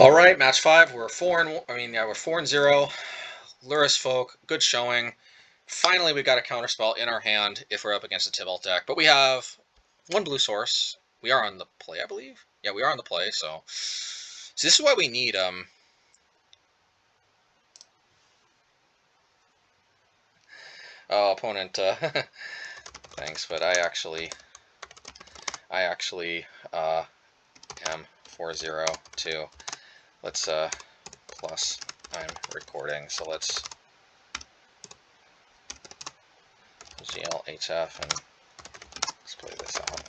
All right, match 5. We're 4-0. Lurrus folk, good showing. Finally, we got a counterspell in our hand if we're up against a Tibalt deck. But we have one blue source. We are on the play, I believe. Yeah, we are on the play. So this is why we need opponent. Thanks, but I actually am 4-0 too. Let's plus I'm recording, so let's GLHF and let's play this out.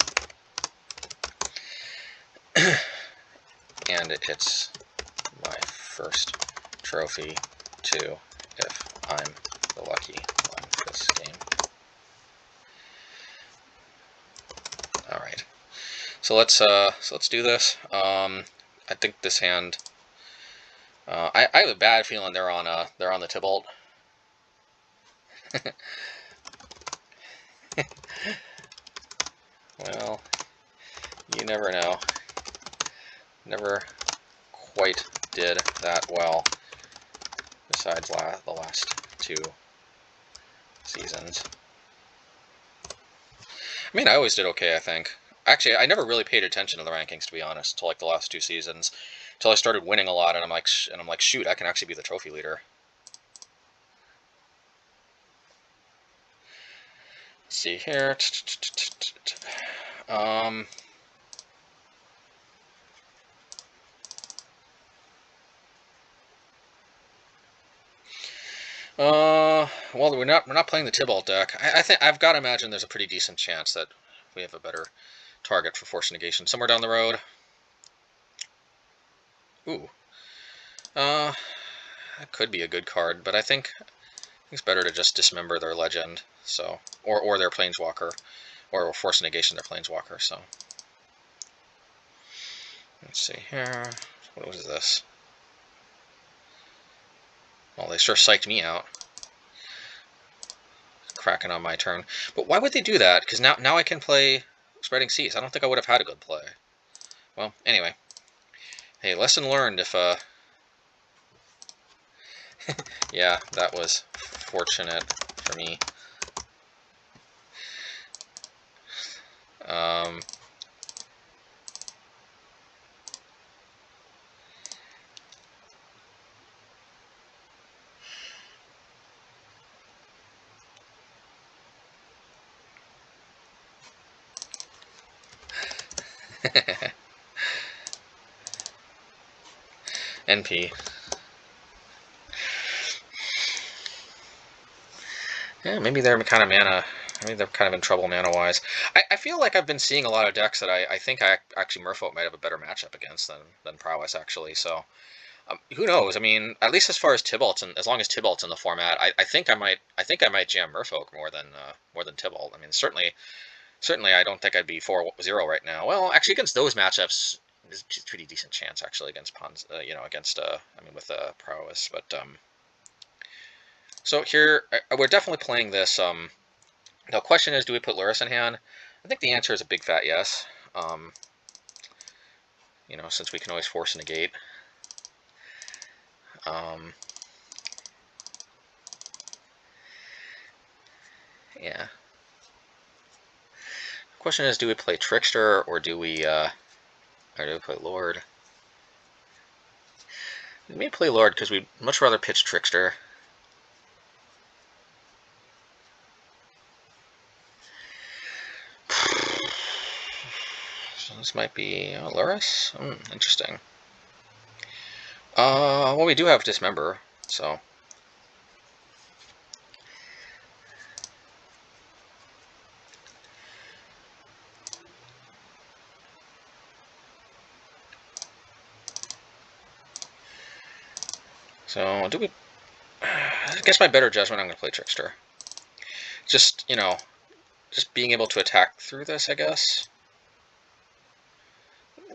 And it's my first trophy too, if I'm the lucky one this game. All right, so let's do this. I think this hand. I have a bad feeling they're on the Tibalt. Well, you never know. Never quite did that well, besides the last 2 seasons. I mean, I always did okay, I think. Actually, I never really paid attention to the rankings, to be honest, till like the last 2 seasons, until I started winning a lot, and I'm like, shoot, I can actually be the trophy leader. Let's see here. Well, we're not playing the Tibalt deck. I think I've got to imagine there's a pretty decent chance that we have a better target for Force Negation somewhere down the road. Ooh, that could be a good card, but I think it's better to just dismember their legend, so or their planeswalker, or Force Negation their planeswalker. So let's see here. What was this? Well, they sure psyched me out. Cracking on my turn. But why would they do that? Because now I can play Spreading Seas. I don't think I would have had a good play. Well, anyway. Hey, lesson learned if, yeah, that was fortunate for me. NP. Yeah, maybe they're kind of mana. Maybe they're kind of in trouble mana-wise. I feel like I've been seeing a lot of decks that I think actually Merfolk might have a better matchup against than Prowess, actually. So who knows? I mean, at least as far as Tibalt's, and as long as Tibalt's in the format, I think I might jam Merfolk more than Tibalt. I mean, certainly I don't think I'd be 4-0 right now. Well, actually, against those matchups, there's a pretty decent chance actually against Pons. Against I mean with Prowess, but so here we're definitely playing this. The question is, do we put Lurrus in hand? I think the answer is a big fat yes. Since we can always force negate. Yeah. The question is, do we play Trickster or do we play Lord? We may play Lord because we'd much rather pitch Trickster. So this might be Lurrus? Interesting. Well, we do have Dismember, so. So, do we... I guess my better judgment, I'm going to play Trickster. Just, just being able to attack through this, I guess.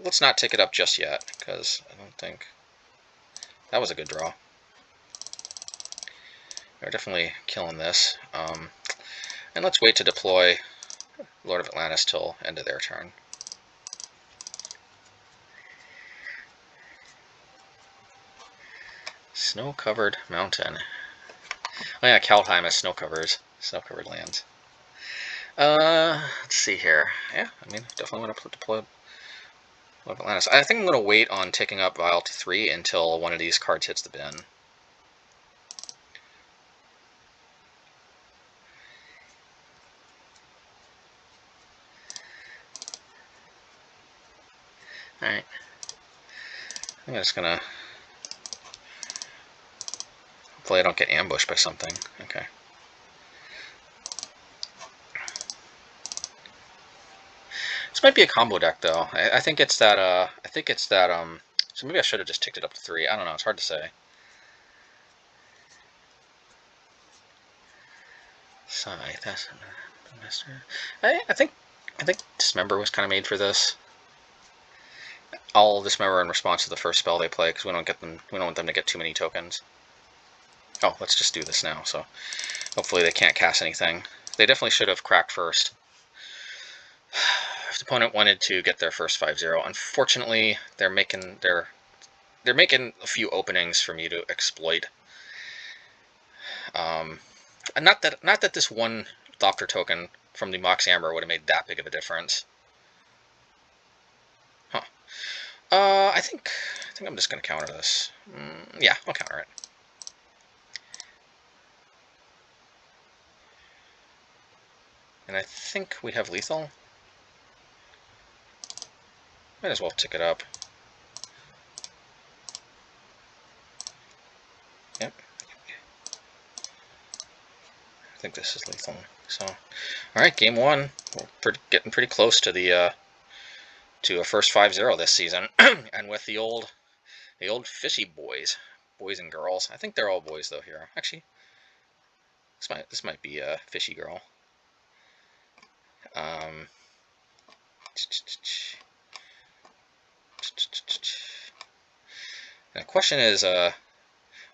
Let's not take it up just yet, because I don't think... That was a good draw. We're definitely killing this. And let's wait to deploy Lord of Atlantis till end of their turn. Snow-covered mountain. Oh yeah, Kaldheim has snow-covered lands. Let's see here. Yeah, I mean, definitely want to deploy Atlantis. I think I'm going to wait on taking up Vial to 3 until one of these cards hits the bin. Alright. I think I'm just going to... Hopefully I don't get ambushed by something. Okay. This might be a combo deck, though. I think it's that, so maybe I should have just ticked it up to 3. I don't know, it's hard to say. Scythe, that's master. I think Dismember was kind of made for this. I'll Dismember in response to the first spell they play, because we don't want them to get too many tokens. Oh, let's just do this now, so hopefully they can't cast anything. They definitely should have cracked first. If the opponent wanted to get their first 5-0, unfortunately, they're making a few openings for me to exploit. Not that this one Thopter token from the Mox Amber would have made that big of a difference. Huh. I think I'm just gonna counter this. Yeah, I'll counter it. And I think we have lethal. Might as well tick it up. Yep. I think this is lethal. So, all right, game 1. We're getting pretty close to the to a first 5-0 this season, and with the old fishy boys and girls. I think they're all boys though here. Actually, this might be a fishy girl. The question is,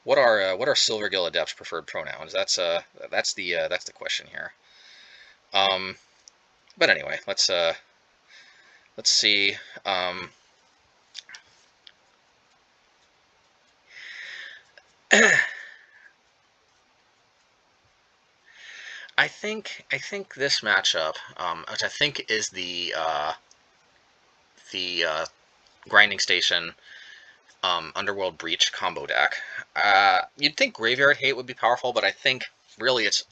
what are Silvergill Adept's preferred pronouns? That's the question here. But anyway, let's see. I think this matchup, which I think is the Grinding Station Underworld Breach combo deck. You'd think Graveyard Hate would be powerful, but I think really it's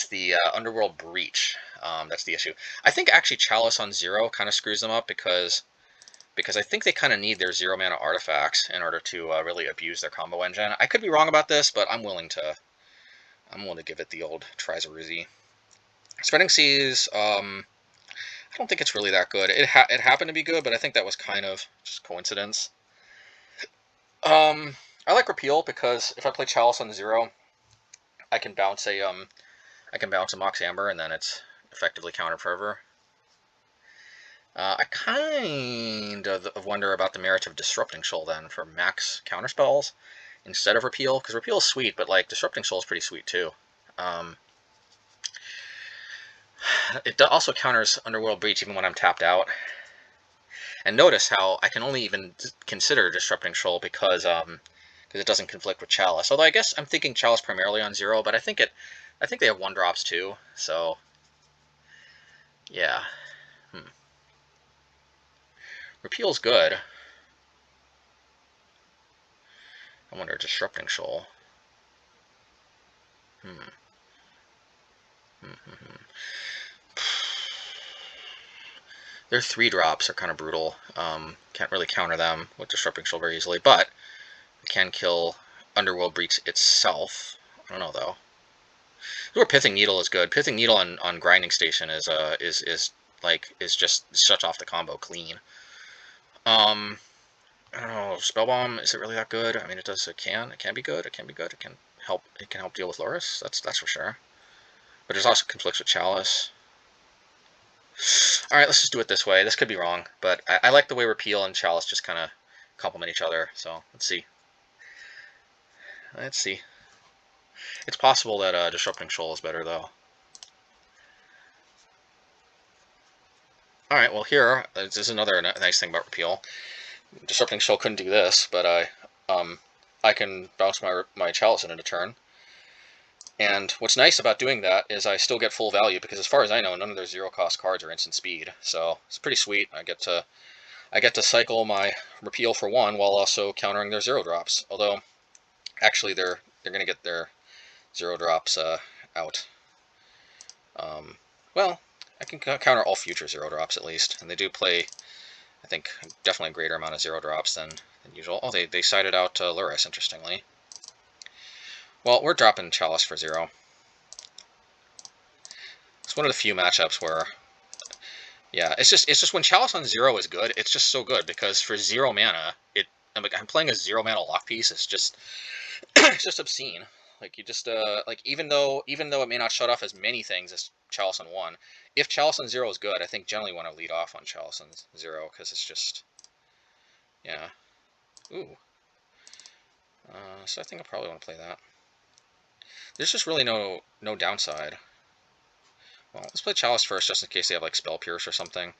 the Underworld Breach that's the issue. I think actually Chalice on 0 kind of screws them up because I think they kind of need their 0 mana artifacts in order to really abuse their combo engine. I could be wrong about this, but I'm willing to give it the old Trizaruzi. Spreading Seas, I don't think it's really that good. It happened to be good, but I think that was kind of just coincidence. I like Repeal because if I play Chalice on 0, I can bounce a Mox Amber, and then it's effectively counter forever. I kind of wonder about the merit of Disrupting Shoal then for max counterspells instead of Repeal, because Repeal is sweet, but like Disrupting Shoal is pretty sweet too. It also counters Underworld Breach even when I'm tapped out. And notice how I can only even consider Disrupting Shoal because it doesn't conflict with Chalice. Although I guess I'm thinking Chalice primarily on 0, but I think they have 1-drops too. So yeah. Repeal's good. I wonder, Disrupting Shoal. Their 3-drops are kind of brutal. Can't really counter them with Disrupting Shoal very easily, but can kill Underworld Breach itself. I don't know though. Or Pithing Needle is good. Pithing Needle on Grinding Station is just shuts off the combo clean. I don't know. Spellbomb, is it really that good? I mean, it can be good. It can be good. It can help deal with Lurrus. That's for sure. But there's also conflicts with Chalice. All right, let's just do it this way. This could be wrong, but I like the way Repeal and Chalice just kind of complement each other. So let's see. It's possible that Disrupting Shoal is better though. All right, well this is another nice thing about Repeal. Disrupting Shoal couldn't do this, but I can bounce my Chalice into turn. And what's nice about doing that is I still get full value, because as far as I know, none of their 0-cost cards are instant speed. So it's pretty sweet. I get to cycle my Repeal for 1 while also countering their 0-drops. Although, actually, they're going to get their 0-drops out. Well, I can counter all future 0-drops at least, and they do play, I think, definitely a greater amount of 0-drops than usual. Oh, they sided out Lurrus, interestingly. Well, we're dropping Chalice for 0. It's one of the few matchups where, yeah, it's just when Chalice on 0 is good, it's just so good, because for 0 mana, I'm playing a 0 mana lock piece. It's just it's just obscene. Like, you just like, even though it may not shut off as many things as Chalice on 1, if Chalice on 0 is good, I think generally want to lead off on Chalice on 0, because it's just, yeah. Ooh. So I think I probably want to play that. There's just really no downside. Well, let's play Chalice first, just in case they have, like, Spell Pierce or something.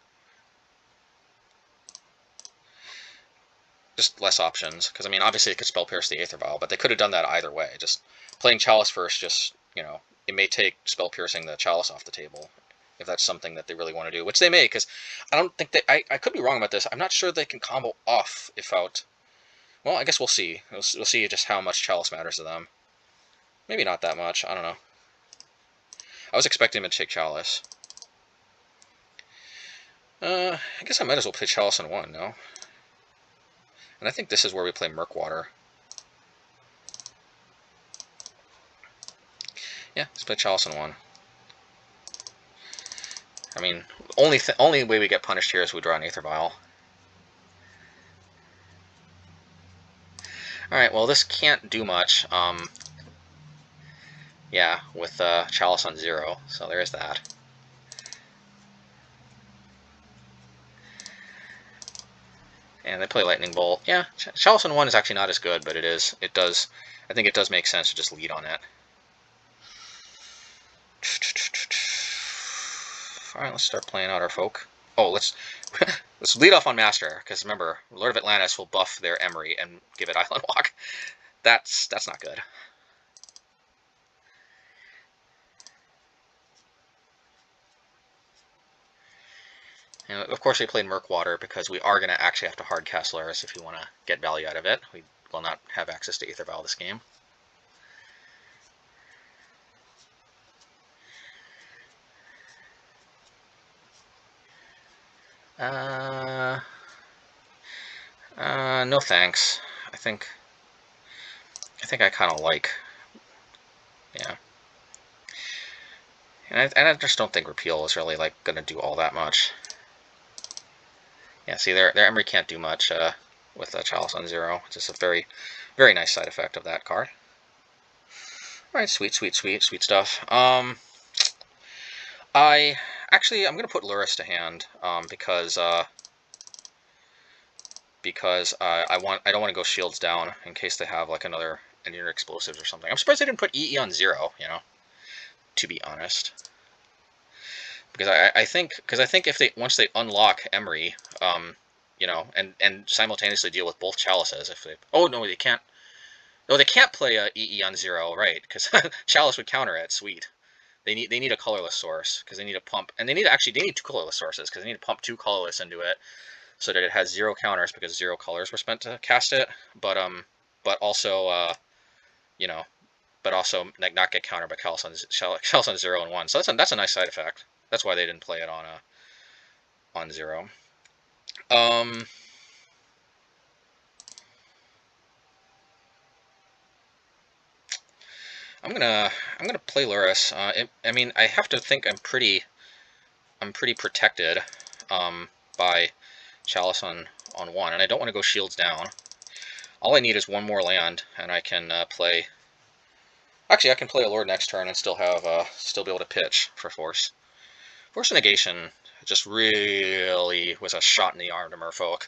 Just less options, because, I mean, obviously they could Spell Pierce the Aether Vial, but they could have done that either way. Just playing Chalice first, just, you know, it may take Spell Piercing the Chalice off the table, if that's something that they really want to do, which they may, because I don't think they... I could be wrong about this. I'm not sure they can combo off if out... Well, I guess we'll see. We'll see just how much Chalice matters to them. Maybe not that much. I don't know. I was expecting him to take Chalice. I guess I might as well play Chalice on 1, no? And I think this is where we play Murkwater. Yeah, let's play Chalice on 1. I mean, only way we get punished here is we draw an Aether Vial. Alright, well, this can't do much. Yeah, with Chalice on 0, so there is that. And they play Lightning Bolt. Yeah, Chalice on 1 is actually not as good, but I think it does make sense to just lead on it. Alright, let's start playing out our folk. Oh, let's lead off on Master, because remember, Lord of Atlantis will buff their Emery and give it Island Walk. That's not good. And of course, we played Murkwater because we are going to actually have to hardcast Lurrus if we want to get value out of it. We will not have access to Aether Vial this game. No thanks. I think I kind of like, yeah. And I just don't think Repeal is really, like, going to do all that much. Yeah, see, their Emery can't do much with Chalice on 0. It's just a very, very nice side effect of that card. Alright, sweet stuff. I'm going to put Lurrus to hand, because I don't want to go shields down in case they have, like, another Engineer Explosives or something. I'm surprised they didn't put EE on 0, you know, to be honest. Because I think if once they unlock Emery, you know, and simultaneously deal with both Chalices, oh no, they can't. No, they can't play EE on 0, right? Because Chalice would counter it. Sweet. They need a colorless source, because they need a pump, and they need 2 colorless sources, because they need to pump 2 colorless into it so that it has 0 counters, because 0 colors were spent to cast it. But also you know, but also like not get countered by Chalice on 0 and 1. So that's a nice side effect. That's why they didn't play it on 0. I'm gonna play Lurrus. I mean, I have to think I'm pretty protected by Chalice on 1, and I don't want to go shields down. All I need is 1 more land, and I can play. Actually, I can play a Lord next turn and still be able to pitch for Force. Force of Negation just really was a shot in the arm to Merfolk.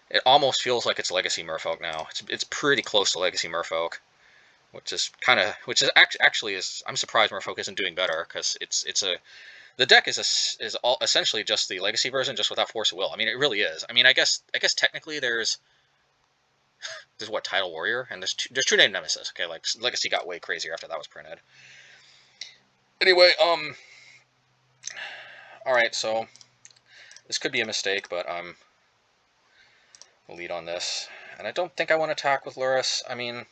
It almost feels like it's Legacy Merfolk now. It's pretty close to Legacy Merfolk, which is actually I'm surprised Merfolk isn't doing better, because the deck is all essentially just the Legacy version, just without Force of Will. I mean, it really is. I mean, I guess technically there's there's what, Tidal Warrior, and there's True Name Nemesis. Okay, like Legacy got way crazier after that was printed. Anyway, all right, so this could be a mistake, but we'll lead on this, and I don't think I want to attack with Lurrus. I mean,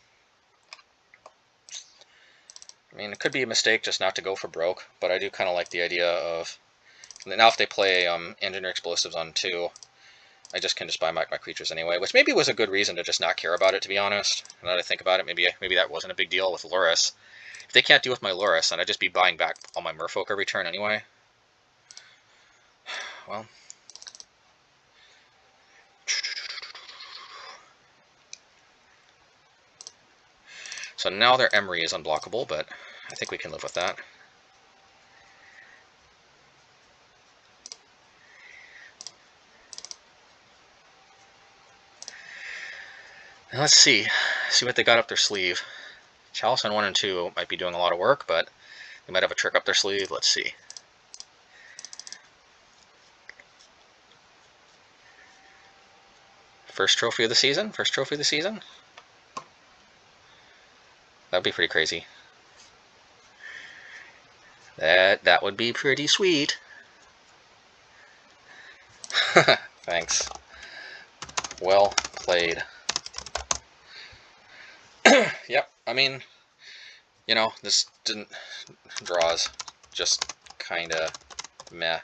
it could be a mistake just not to go for broke, but I do kind of like the idea of now if they play Engineer Explosives on 2. I just can buy my creatures anyway, which maybe was a good reason to just not care about it, to be honest. Now that I think about it, maybe that wasn't a big deal with Lurrus. If they can't deal with my Lurrus, then I'd just be buying back all my Merfolk every turn anyway. Well. So now their Emery is unblockable, but I think we can live with that. Now let's see what they got up their sleeve. Chalice on 1 and 2 might be doing a lot of work, but they might have a trick up their sleeve. Let's see. First trophy of the season? First trophy of the season? That'd be pretty crazy. That would be pretty sweet. Thanks. Well played. Yep, I mean, you know, this didn't draws just kinda meh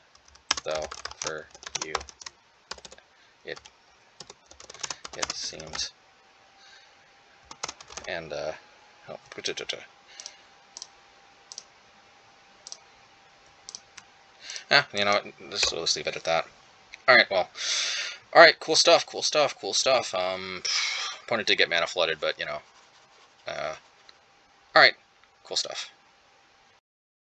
though for you. It seems. And oh, you know what, let's leave it at that. Alright, well. Alright, cool stuff. Opponent did get mana flooded, but you know. Alright, cool stuff.